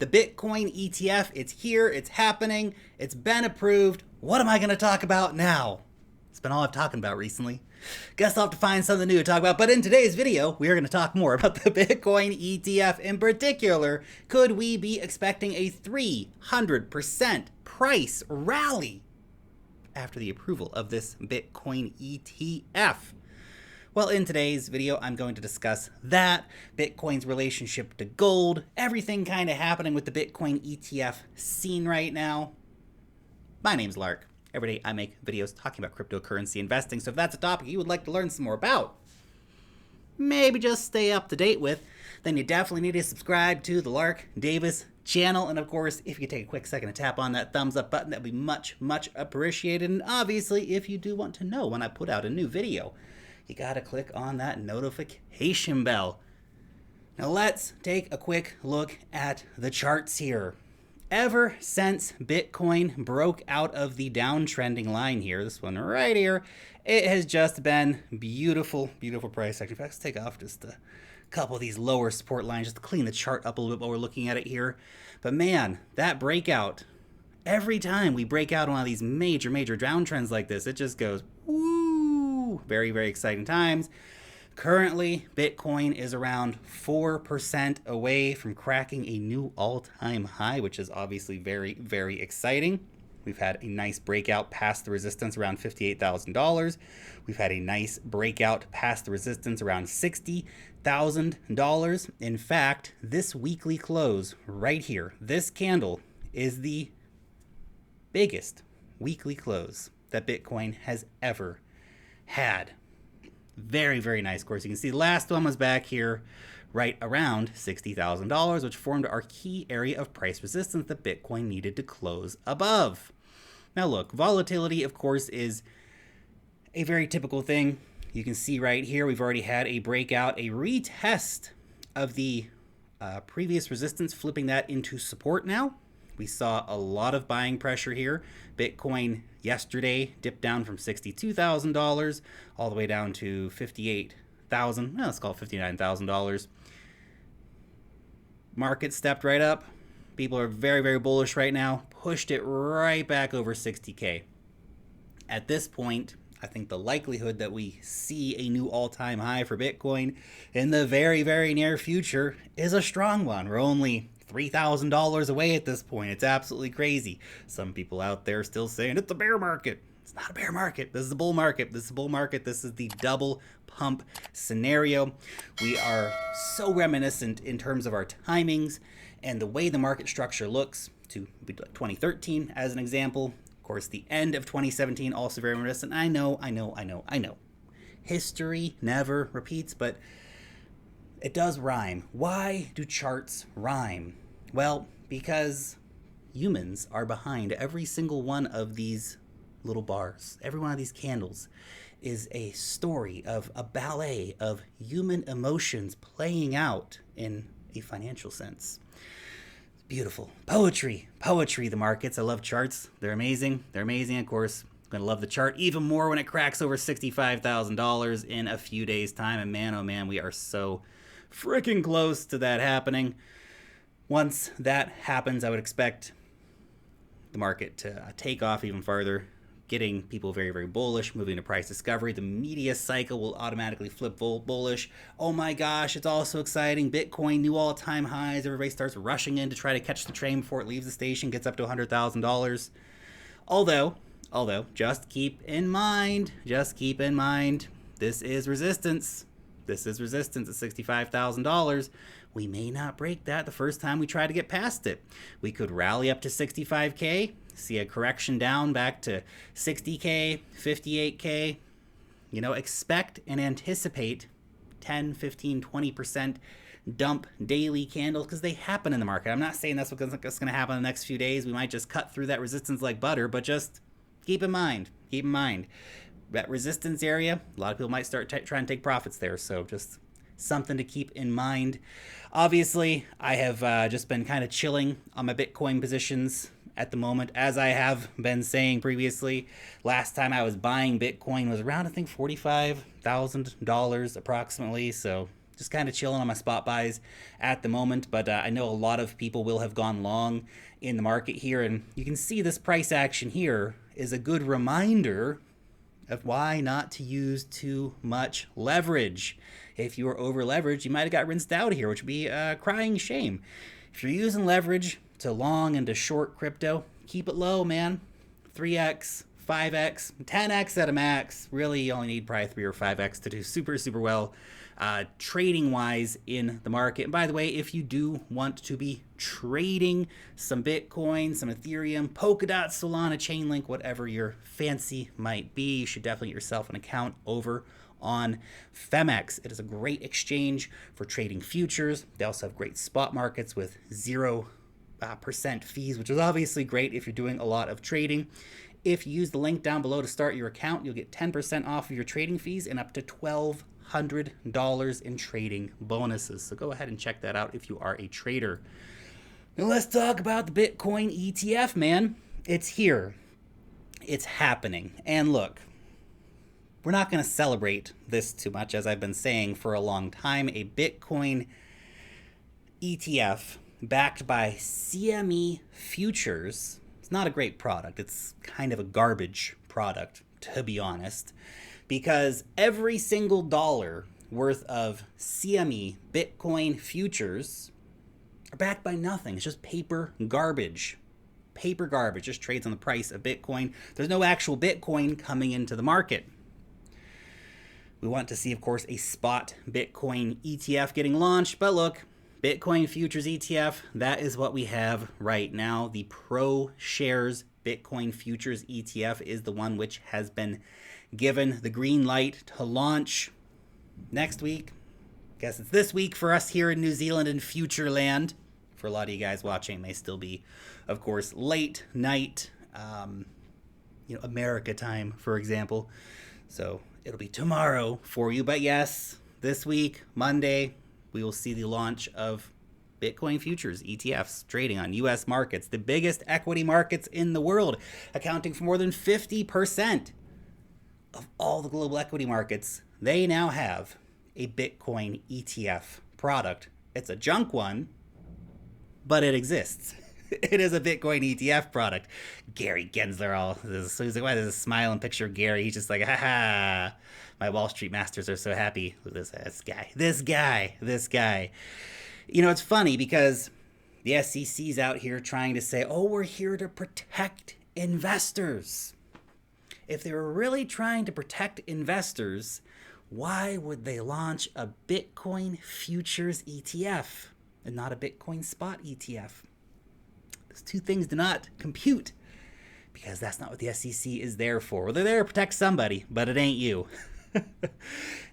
The Bitcoin ETF, it's here, it's happening, it's been approved. What am I going to talk about now? It's been all I've talking about recently. Guess I'll have to find something new to talk about. But in today's video, we are going to talk more about the Bitcoin ETF. In particular, could we be expecting a 300% price rally after the approval of this Bitcoin ETF? Well, in today's video, I'm going to discuss that, Bitcoin's relationship to gold, everything kind of happening with the Bitcoin ETF scene right now. My name's Lark. Every day I make videos talking about cryptocurrency investing, so if that's a topic you would like to learn some more about, maybe just stay up to date with, then you definitely need to subscribe to the Lark Davis channel. And of course, if you take a quick second to tap on that thumbs up button, that would be much, much appreciated. And obviously, if you do want to know when I put out a new video, you gotta click on that notification bell. Now let's take a quick look at the charts here. Ever since Bitcoin broke out of the downtrending line here, this one right here, it has just been beautiful, beautiful price action. In fact, let's take off just a couple of these lower support lines just to clean the chart up a little bit while we're looking at it here. But man, that breakout, every time we break out on one of these major downtrends like this, it just goes woo. Very, very exciting times. Currently, Bitcoin is around 4% away from cracking a new all-time high, which is obviously very, very exciting. We've had a nice breakout past the resistance around $58,000. We've had a nice breakout past the resistance around $60,000. In fact, this weekly close right here, this candle is the biggest weekly close that Bitcoin has ever had. Very, very nice. Of course, you can see the last one was back here right around $60,000, which formed our key area of price resistance that Bitcoin needed to close above. Now look, volatility, of course, is a very typical thing. You can see right here, we've already had a breakout, a retest of the previous resistance, flipping that into support now. We saw a lot of buying pressure here. Bitcoin yesterday dipped down from $62,000 all the way down to $58,000. Let's call it $59,000. Market stepped right up. People are very, very bullish right now. Pushed it right back over 60K. At this point, I think the likelihood that we see a new all-time high for Bitcoin in the very, very near future is a strong one. We're only $3,000 away at this point. It's absolutely crazy. Some people out there still saying it's a bear market. It's not a bear market. This is a bull market. This is a bull market. This is the double pump scenario. We are so reminiscent in terms of our timings and the way the market structure looks to 2013 as an example. Of course, the end of 2017 also very reminiscent. I know. History never repeats, but it does rhyme. Why do charts rhyme? Well, because humans are behind every single one of these little bars. Every one of these candles is a story of a ballet of human emotions playing out in a financial sense. It's beautiful. Poetry, the markets. I love charts. They're amazing. Of course. I'm going to love the chart even more when it cracks over $65,000 in a few days' time. And man, oh man, we are so freaking close to that happening. Once that happens, I would expect the market to take off even farther, getting people very, very bullish, moving to price discovery. The media cycle will automatically flip bullish. Oh my gosh, it's all so exciting. Bitcoin, new all-time highs. Everybody starts rushing in to try to catch the train before it leaves the station, gets up to $100,000. Although, just keep in mind, this is resistance. This is resistance at $65,000. We may not break that the first time we try to get past it. We could rally up to 65K, see a correction down back to 60K, 58K. Expect and anticipate 10, 15, 20% dump daily candles because they happen in the market. I'm not saying that's what's going to happen in the next few days. We might just cut through that resistance like butter, but just keep in mind. That resistance area, a lot of people might start trying to take profits there, so just something to keep in mind. Obviously, I have just been kind of chilling on my Bitcoin positions at the moment, as I have been saying previously. Last time I was buying Bitcoin was around, I think, $45,000 approximately, so just kind of chilling on my spot buys at the moment, but I know a lot of people will have gone long in the market here, and you can see this price action here is a good reminder of why not to use too much leverage. If you were over leveraged, you might have got rinsed out here, which would be a crying shame. If you're using leverage to long and to short crypto, keep it low, man. 3x, 5x, 10x at a max. Really, you only need probably 3 or 5x to do super, super well trading wise in the market. And by the way, if you do want to be trading some Bitcoin, some Ethereum, Polkadot, Solana, Chainlink, whatever your fancy might be, you should definitely get yourself an account over on Femex. It is a great exchange for trading futures. They also have great spot markets with 0% fees, which is obviously great if you're doing a lot of trading. If you use the link down below to start your account, you'll get 10% off of your trading fees and up to $1,200 in trading bonuses. So go ahead and check that out if you are a trader. Now let's talk about the Bitcoin ETF, man. It's here. It's happening. And look, we're not going to celebrate this too much, as I've been saying for a long time. A Bitcoin ETF backed by CME futures. It's not a great product. It's kind of a garbage product, to be honest, because every single dollar worth of CME Bitcoin futures are backed by nothing. It's just paper garbage. Paper garbage just trades on the price of Bitcoin. There's no actual Bitcoin coming into the market. We want to see, of course, a spot Bitcoin ETF getting launched, but look, Bitcoin futures ETF, that is what we have right now. The Pro Shares Bitcoin futures ETF is the one which has been given the green light to launch next week. Guess it's this week for us here in New Zealand and future land. For a lot of you guys watching, it may still be, of course, late night, America time, for example. So it'll be tomorrow for you. But yes, this week, Monday, we will see the launch of Bitcoin futures ETFs trading on U.S. markets, the biggest equity markets in the world, accounting for more than 50% of all the global equity markets. They now have a Bitcoin ETF product. It's a junk one, but it exists. It is a Bitcoin ETF product. Gary Gensler, he's like, why there's a smiling picture of Gary? He's just like, ha. My Wall Street masters are so happy with this guy. It's funny because the SEC's out here trying to say, oh, we're here to protect investors. If they were really trying to protect investors, why would they launch a Bitcoin futures ETF and not a Bitcoin spot ETF? Those two things do not compute, because that's not what the SEC is there for. Well, they're there to protect somebody, but it ain't you.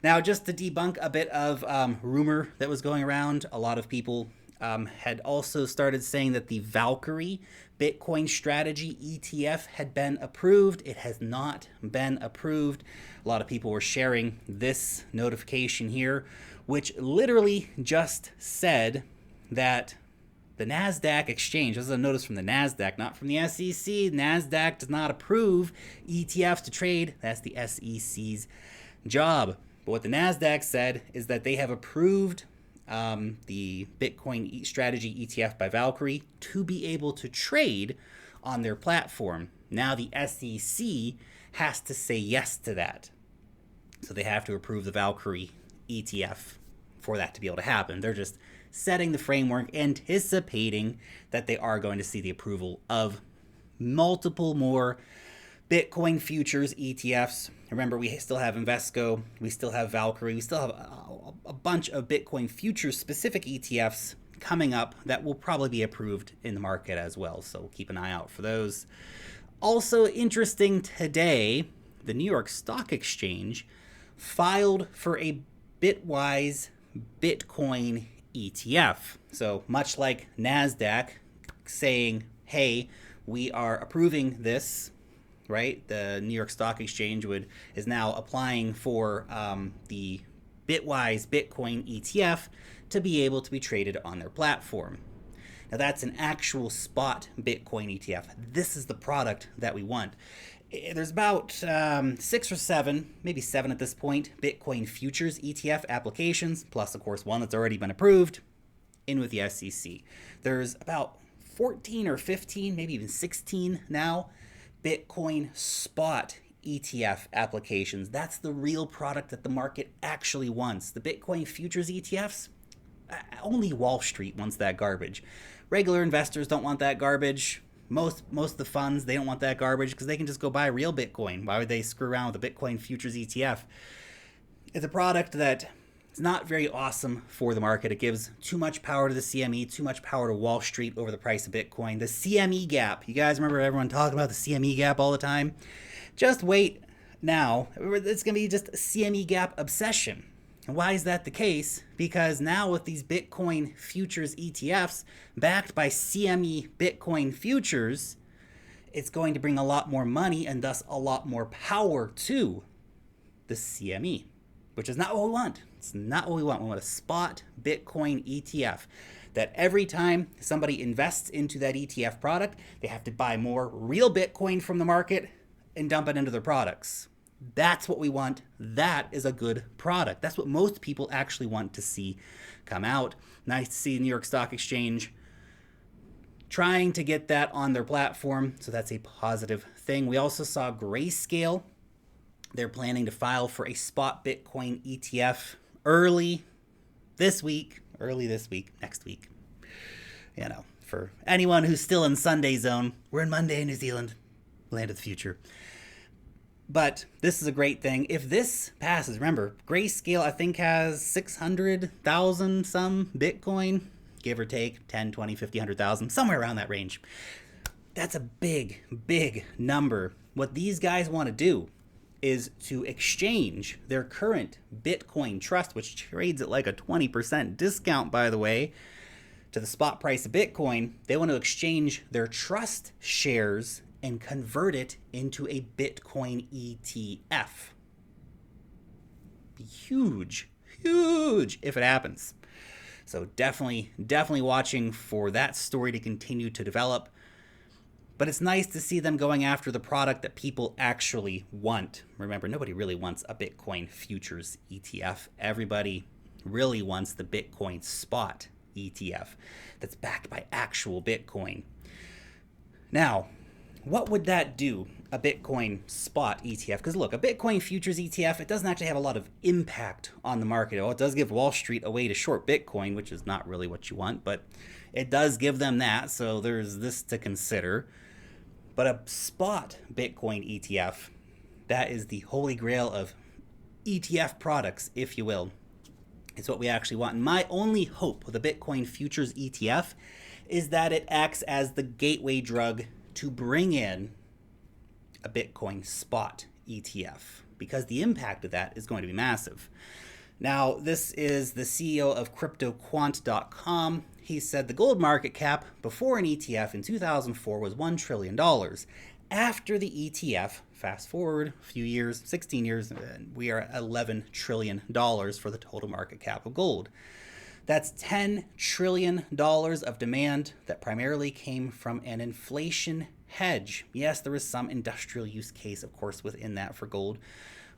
Now, just to debunk a bit of rumor that was going around, a lot of people had also started saying that the Valkyrie Bitcoin strategy ETF had been approved. It has not been approved. A lot of people were sharing this notification here, which literally just said that the NASDAQ exchange, this is a notice from the NASDAQ, not from the SEC. NASDAQ does not approve ETFs to trade. That's the SEC's job. But what the NASDAQ said is that they have approved the Bitcoin strategy ETF by Valkyrie to be able to trade on their platform. Now the SEC has to say yes to that. So they have to approve the Valkyrie ETF for that to be able to happen. They're just setting the framework, anticipating that they are going to see the approval of multiple more Bitcoin futures ETFs. Remember, we still have Invesco, we still have Valkyrie, we still have a bunch of Bitcoin futures specific ETFs coming up that will probably be approved in the market as well. So we'll keep an eye out for those. Also interesting today, the New York Stock Exchange filed for a Bitwise Bitcoin ETF. So much like NASDAQ saying, hey, we are approving this, right? The New York Stock Exchange is now applying for the Bitwise Bitcoin ETF to be able to be traded on their platform. Now that's an actual spot Bitcoin ETF. This is the product that we want. There's about 6 or 7, maybe 7 at this point, Bitcoin futures ETF applications, plus, of course, one that's already been approved in with the SEC. There's about 14 or 15, maybe even 16 now, Bitcoin spot ETF applications. That's the real product that the market actually wants. The Bitcoin futures ETFs, only Wall Street wants that garbage. Regular investors don't want that garbage. Most of the funds, they don't want that garbage because they can just go buy real Bitcoin. Why would they screw around with a Bitcoin futures ETF? It's a product that it's not very awesome for the market. It gives too much power to the CME, too much power to Wall Street over the price of Bitcoin. The CME gap. You guys remember everyone talking about the CME gap all the time? Just wait now. It's going to be just a CME gap obsession. And why is that the case? Because now with these Bitcoin futures ETFs backed by CME Bitcoin futures, it's going to bring a lot more money and thus a lot more power to the CME, which is not what we want. It's not what we want. We want a spot Bitcoin ETF that every time somebody invests into that ETF product, they have to buy more real Bitcoin from the market and dump it into their products. That's what we want. That is a good product. That's what most people actually want to see come out. Nice to see New York Stock Exchange trying to get that on their platform, so that's a positive thing. We also saw Grayscale. They're planning to file for a spot Bitcoin ETF early this week, next week. You know, for anyone who's still in Sunday zone, we're in Monday in New Zealand, land of the future. But this is a great thing. If this passes, remember, Grayscale, I think, has 600,000 some Bitcoin, give or take 10, 20, 50, 100,000, somewhere around that range. That's a big, big number. What these guys want to do is to exchange their current Bitcoin trust, which trades at like a 20% discount, by the way, to the spot price of Bitcoin. They want to exchange their trust shares and convert it into a Bitcoin ETF. Huge if it happens. So definitely watching for that story to continue to develop. But it's nice to see them going after the product that people actually want. Remember, nobody really wants a Bitcoin futures ETF. Everybody really wants the Bitcoin spot ETF that's backed by actual Bitcoin. Now, what would that do, a Bitcoin spot ETF? Because look, a Bitcoin futures ETF, it doesn't actually have a lot of impact on the market. Well, it does give Wall Street a way to short Bitcoin, which is not really what you want, but it does give them that, so there's this to consider. But a spot Bitcoin ETF, that is the holy grail of ETF products, if you will. It's what we actually want. And my only hope with a Bitcoin futures ETF is that it acts as the gateway drug to bring in a Bitcoin spot ETF, because the impact of that is going to be massive. Now, this is the CEO of CryptoQuant.com. He said the gold market cap before an ETF in 2004 was $1 trillion. After the ETF, fast forward a few years, 16 years, we are at $11 trillion for the total market cap of gold. That's $10 trillion of demand that primarily came from an inflation hedge. Yes, there is some industrial use case, of course, within that for gold,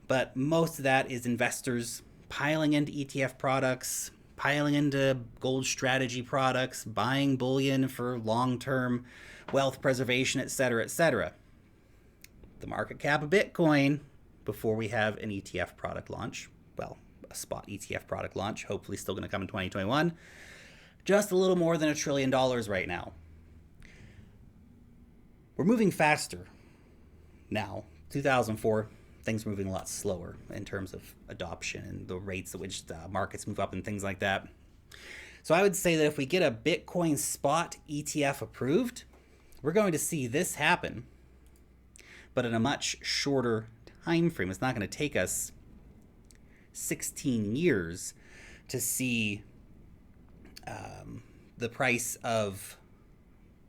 but most of that is investors piling into ETF products, piling into gold strategy products, buying bullion for long-term wealth preservation, etc., etc. The market cap of Bitcoin before we have an ETF product launch, well, a spot ETF product launch, hopefully still going to come in 2021, just a little more than $1 trillion right now. We're moving faster now. 2004, things are moving a lot slower in terms of adoption and the rates at which the markets move up and things like that. So I would say that if we get a Bitcoin spot ETF approved, we're going to see this happen, but in a much shorter time frame. It's not going to take us 16 years to see the price of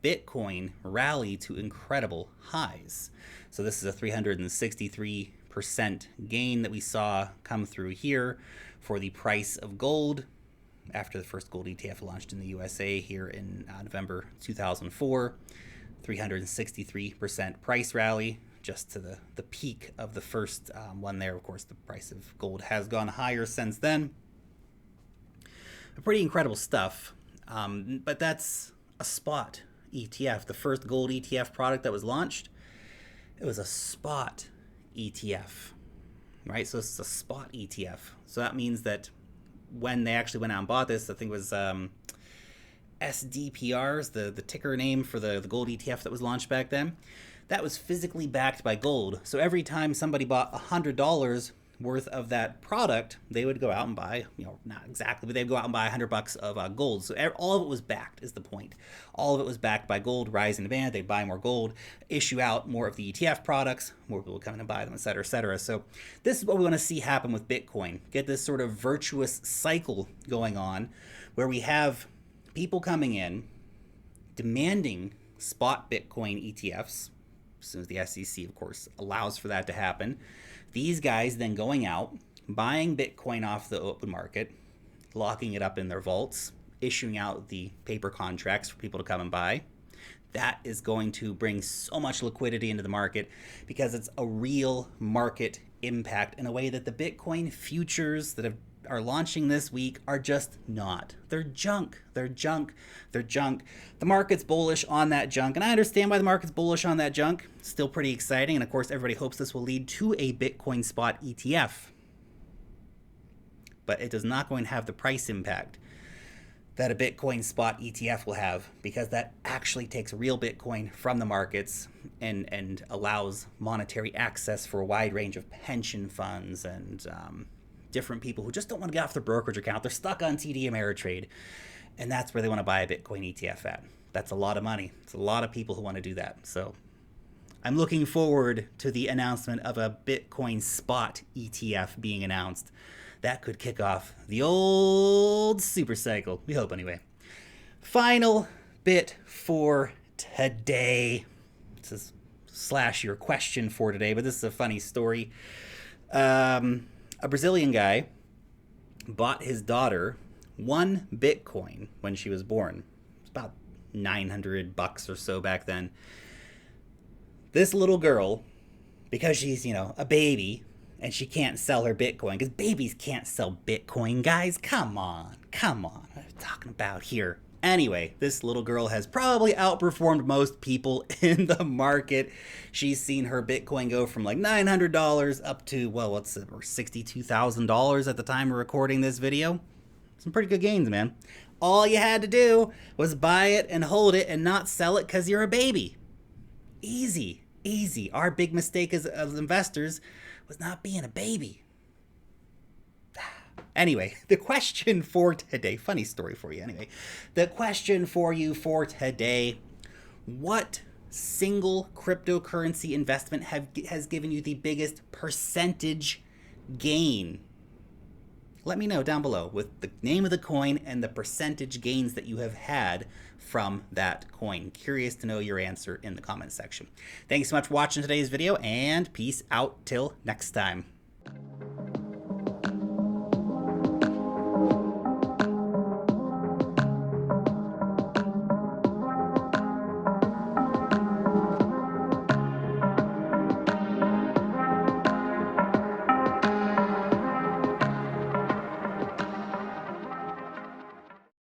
Bitcoin rally to incredible highs. So this is a 363% gain that we saw come through here for the price of gold after the first gold ETF launched in the USA here in November 2004. 363% price rally. just to the peak of the first one there. Of course, the price of gold has gone higher since then. Pretty incredible stuff. But that's a spot ETF. The first gold ETF product that was launched, it was a spot ETF, right? So it's a spot ETF. So that means that when they actually went out and bought this, I think it was SDPRs, the ticker name for the gold ETF that was launched back then, that was physically backed by gold. So every time somebody bought $100 worth of that product, they would go out and buy, not exactly, but they'd go out and buy $100 of gold. So all of it was backed, is the point. All of it was backed by gold, rising demand. They'd buy more gold, issue out more of the ETF products, more people would come in and buy them, et cetera, et cetera. So this is what we want to see happen with Bitcoin. Get this sort of virtuous cycle going on where we have people coming in, demanding spot Bitcoin ETFs, as soon as the SEC, of course, allows for that to happen. These guys then going out, buying Bitcoin off the open market, locking it up in their vaults, issuing out the paper contracts for people to come and buy. That is going to bring so much liquidity into the market because it's a real market impact in a way that the Bitcoin futures that are launching this week are just not. They're junk. They're junk. They're junk. The market's bullish on that junk, and I understand why the market's bullish on that junk. Still pretty exciting, and of course everybody hopes this will lead to a Bitcoin spot ETF. But it does not going to have the price impact that a Bitcoin spot ETF will have, because that actually takes real Bitcoin from the markets and allows monetary access for a wide range of pension funds and different people who just don't want to get off their brokerage account. They're stuck on TD Ameritrade, and that's where they want to buy a Bitcoin ETF at. That's a lot of money. It's a lot of people who want to do that. So I'm looking forward to the announcement of a Bitcoin spot ETF being announced. That could kick off the old super cycle. We hope anyway. Final bit for today. This is / your question for today, but this is a funny story. A Brazilian guy bought his daughter 1 Bitcoin when she was born. It's about $900 or so back then. This little girl, because she's, a baby, and she can't sell her Bitcoin, because babies can't sell Bitcoin, guys. Come on. What are we talking about here? Anyway, this little girl has probably outperformed most people in the market. She's seen her Bitcoin go from like $900 up to, $62,000 at the time of recording this video. Some pretty good gains, man. All you had to do was buy it and hold it and not sell it because you're a baby. Easy. Our big mistake as investors was not being a baby. Anyway, the question for today, funny story for you anyway. The question for you for today, what single cryptocurrency investment has given you the biggest percentage gain? Let me know down below with the name of the coin and the percentage gains that you have had from that coin. Curious to know your answer in the comment section. Thanks so much for watching today's video, and peace out till next time.